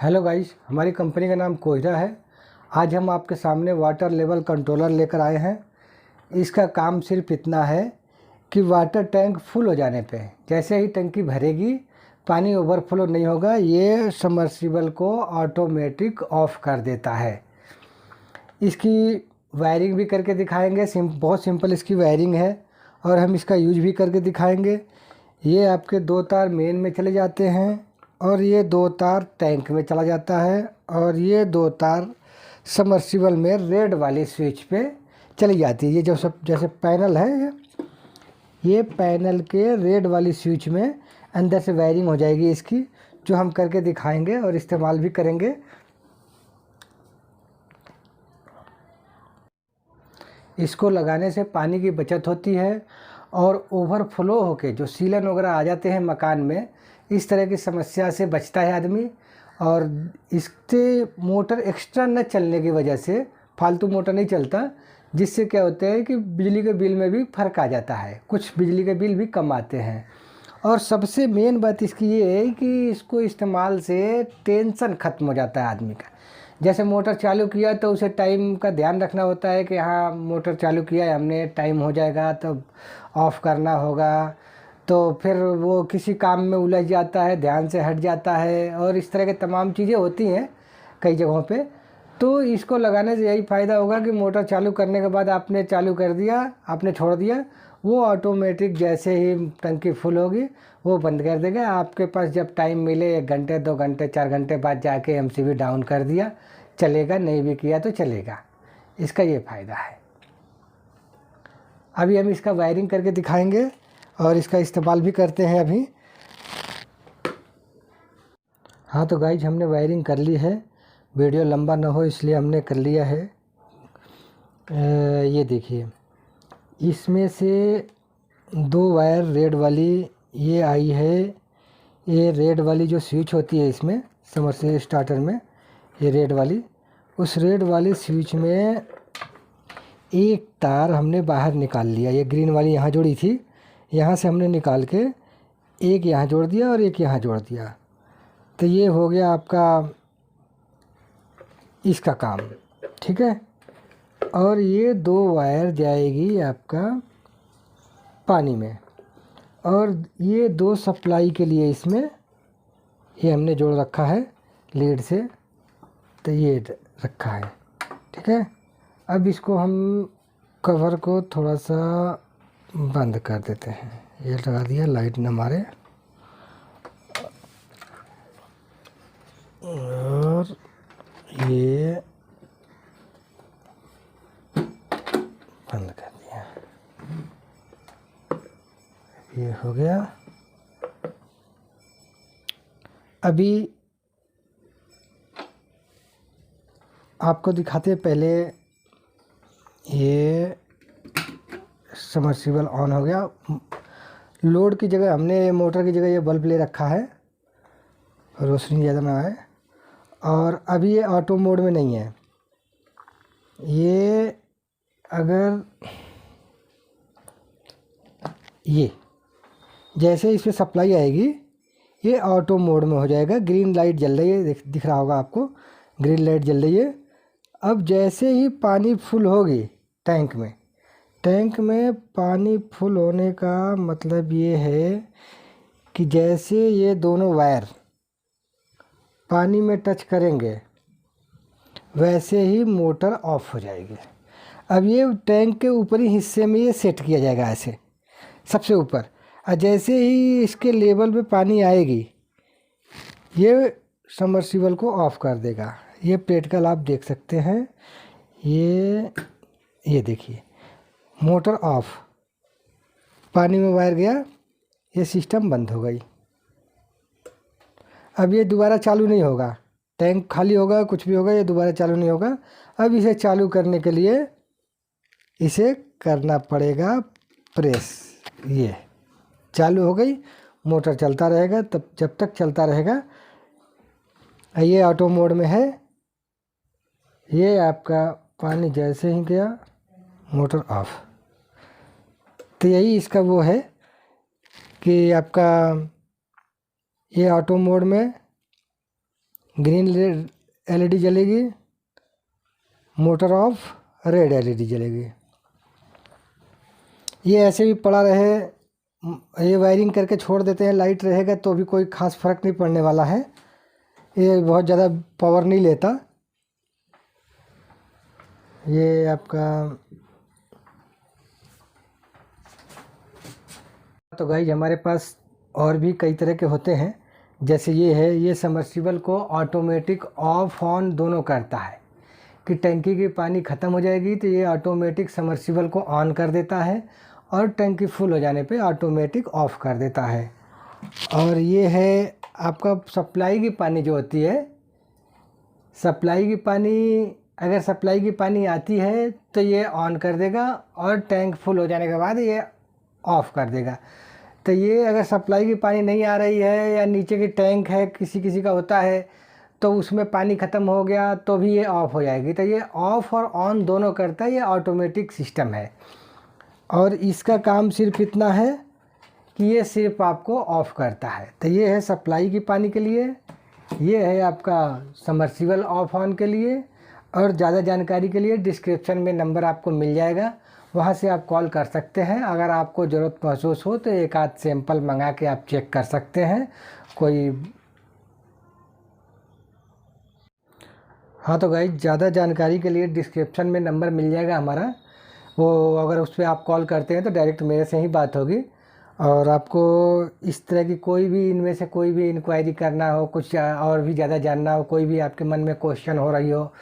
Hello guys, हमारी company का नाम कोयरा है। आज हम आपके सामने वाटर लेवल कंट्रोलर लेकर आए हैं। इसका काम सिर्फ इतना है कि वाटर टैंक फुल हो जाने पे जैसे ही टंकी भरेगी, पानी ओवरफ्लो नहीं होगा, ये सबमर्सिबल को ऑटोमेटिक ऑफ कर देता है। इसकी वायरिंग भी करके दिखाएंगे। बहुत सिंपल इसकी वायरिंग है और हम इसका यूज भी करके दिखाएंगे। ये आपके 2 तार मेन में चले जाते हैं और ये 2 तार टैंक में चला जाता है और ये 2 तार सबमर्सिबल में रेड वाली स्विच पे चली जाती है। ये जो सब जैसे पैनल है, ये पैनल के रेड वाली स्विच में अंदर से वायरिंग हो जाएगी इसकी, जो हम करके दिखाएंगे और इस्तेमाल भी करेंगे। इसको लगाने से पानी की बचत होती है और ओवरफ्लो होके जो सीलन वगैरह आ जाते हैं मकान में, इस तरह की समस्या से बचता है आदमी। और इससे मोटर एक्स्ट्रा न चलने की वजह से फालतू मोटर नहीं चलता, जिससे क्या होता है कि बिजली के बिल में भी फ़र्क आ जाता है, कुछ बिजली के बिल भी कम आते हैं। और सबसे मेन बात इसकी ये है कि इसको इस्तेमाल से टेंशन ख़त्म हो जाता है आदमी का। जैसे मोटर चालू किया तो उसे टाइम का ध्यान रखना होता है कि हाँ, मोटर चालू किया है हमने, टाइम हो जाएगा तब ऑफ़ करना होगा, तो फिर वो किसी काम में उलझ जाता है, ध्यान से हट जाता है और इस तरह के तमाम चीज़ें होती हैं कई जगहों पे। तो इसको लगाने से यही फ़ायदा होगा कि मोटर चालू करने के बाद आपने चालू कर दिया, आपने छोड़ दिया, वो ऑटोमेटिक जैसे ही टंकी फुल होगी वो बंद कर देगा। आपके पास जब टाइम मिले 1 घंटे 2 घंटे 4 घंटे बाद जाके एमसीबी डाउन कर दिया, चलेगा, नहीं भी किया तो चलेगा। इसका ये फ़ायदा है। अभी हम इसका वायरिंग करके दिखाएंगे और इसका इस्तेमाल भी करते हैं अभी। हाँ तो गाइज, हमने वायरिंग कर ली है, वीडियो लंबा ना हो इसलिए हमने कर लिया है। ये देखिए, इसमें से 2 वायर रेड वाली ये आई है। ये रेड वाली जो स्विच होती है इसमें समरसेबल स्टार्टर में, ये रेड वाली, उस रेड वाली स्विच में एक तार हमने बाहर निकाल लिया। ये ग्रीन वाली यहाँ जोड़ी थी, यहाँ से हमने निकाल के एक यहाँ जोड़ दिया और एक यहाँ जोड़ दिया। तो ये हो गया आपका इसका काम, ठीक है। और ये 2 वायर जाएगी आपका पानी में, और ये 2 सप्लाई के लिए इसमें ये हमने जोड़ रखा है लीड से, तो ये रखा है, ठीक है। अब इसको हम कवर को थोड़ा सा बंद कर देते हैं। ये लगा दिया, लाइट न मारे, और ये बंद कर दिया। ये हो गया। अभी आपको दिखाते पहले, ये सबमर्सिबल ऑन हो गया। लोड की जगह हमने मोटर की जगह ये बल्ब ले रखा है, रोशनी ज़्यादा ना आए। और अभी ये ऑटो मोड में नहीं है। ये अगर ये जैसे इस पर सप्लाई आएगी, ये ऑटो मोड में हो जाएगा। ग्रीन लाइट जल रही है, दिख रहा होगा आपको, ग्रीन लाइट जल रही है। अब जैसे ही पानी फुल होगी टैंक में पानी फुल होने का मतलब ये है कि जैसे ये दोनों वायर पानी में टच करेंगे वैसे ही मोटर ऑफ हो जाएगी। अब ये टैंक के ऊपरी हिस्से में ये सेट किया जाएगा ऐसे सबसे ऊपर, और जैसे ही इसके लेवल पे पानी आएगी ये सबमर्सिबल को ऑफ कर देगा। ये प्रैक्टिकल आप देख सकते हैं। ये देखिए, मोटर ऑफ, पानी में वायर गया, ये सिस्टम बंद हो गई। अब ये दोबारा चालू नहीं होगा, टैंक खाली होगा, कुछ भी होगा, ये दोबारा चालू नहीं होगा। अब इसे चालू करने के लिए इसे करना पड़ेगा प्रेस। ये चालू हो गई, मोटर चलता रहेगा, तब जब तक चलता रहेगा। ये ऑटो मोड में है। ये आपका पानी जैसे ही गया, मोटर ऑफ। तो यही इसका वो है कि आपका ये ऑटो मोड में ग्रीन LED जलेगी, मोटर ऑफ, रेड LED जलेगी। ये ऐसे भी पड़ा रहे, ये वायरिंग करके छोड़ देते हैं, लाइट रहेगा तो भी कोई ख़ास फ़र्क नहीं पड़ने वाला है। ये बहुत ज़्यादा पावर नहीं लेता। ये आपका तो गाइज हमारे पास और भी कई तरह के होते हैं। जैसे ये है, ये सबमर्सिबल को ऑटोमेटिक ऑफ ऑन दोनों करता है कि टंकी की पानी ख़त्म हो जाएगी तो ये ऑटोमेटिक सबमर्सिबल को ऑन कर देता है और टंकी फुल हो जाने पे ऑटोमेटिक ऑफ़ कर देता है। और ये है आपका सप्लाई की पानी जो होती है, सप्लाई की पानी, अगर सप्लाई की पानी आती है तो ये ऑन कर देगा और टैंक फुल हो जाने के बाद ये ऑफ़ कर देगा। तो ये अगर सप्लाई की पानी नहीं आ रही है या नीचे की टैंक है, किसी किसी का होता है, तो उसमें पानी ख़त्म हो गया तो भी ये ऑफ़ हो जाएगी। तो ये ऑफ़ और ऑन दोनों करता है, ये ऑटोमेटिक सिस्टम है। और इसका काम सिर्फ इतना है कि ये सिर्फ आपको ऑफ़ करता है। तो ये है सप्लाई की पानी के लिए, ये है आपका सबमर्सिबल ऑफ ऑन के लिए। और ज़्यादा जानकारी के लिए डिस्क्रिप्शन में नंबर आपको मिल जाएगा, वहाँ से आप कॉल कर सकते हैं। अगर आपको ज़रूरत महसूस हो तो एक आध सैंपल मंगा के आप चेक कर सकते हैं। हाँ तो गाइस, ज़्यादा जानकारी के लिए डिस्क्रिप्शन में नंबर मिल जाएगा हमारा, वो अगर उस पर आप कॉल करते हैं तो डायरेक्ट मेरे से ही बात होगी। और आपको इस तरह की कोई भी इनमें से कोई भी इंक्वायरी करना हो, कुछ और भी ज़्यादा जानना हो, कोई भी आपके मन में क्वेश्चन हो रही हो,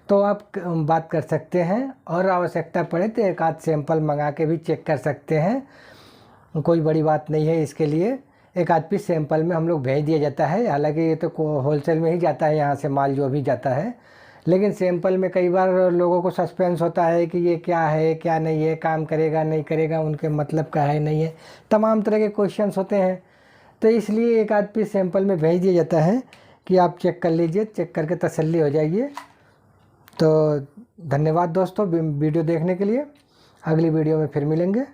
तो आप बात कर सकते हैं। और आवश्यकता पड़े तो एक आध सैंपल मंगा के भी चेक कर सकते हैं, कोई बड़ी बात नहीं है। इसके लिए एक आध पीस सैंपल में हम लोग भेज दिया जाता है। हालांकि ये तो होलसेल में ही जाता है, यहाँ से माल जो भी जाता है, लेकिन सैंपल में कई बार लोगों को सस्पेंस होता है कि ये क्या है क्या नहीं है, काम करेगा नहीं करेगा, उनके मतलब का है नहीं है, तमाम तरह के क्वेश्चंस होते हैं। तो इसलिए एक आध पीस सैंपल में भेज दिया जाता है कि आप चेक कर लीजिए, चेक करके तसल्ली हो जाइए। तो धन्यवाद दोस्तों वीडियो देखने के लिए। अगली वीडियो में फिर मिलेंगे।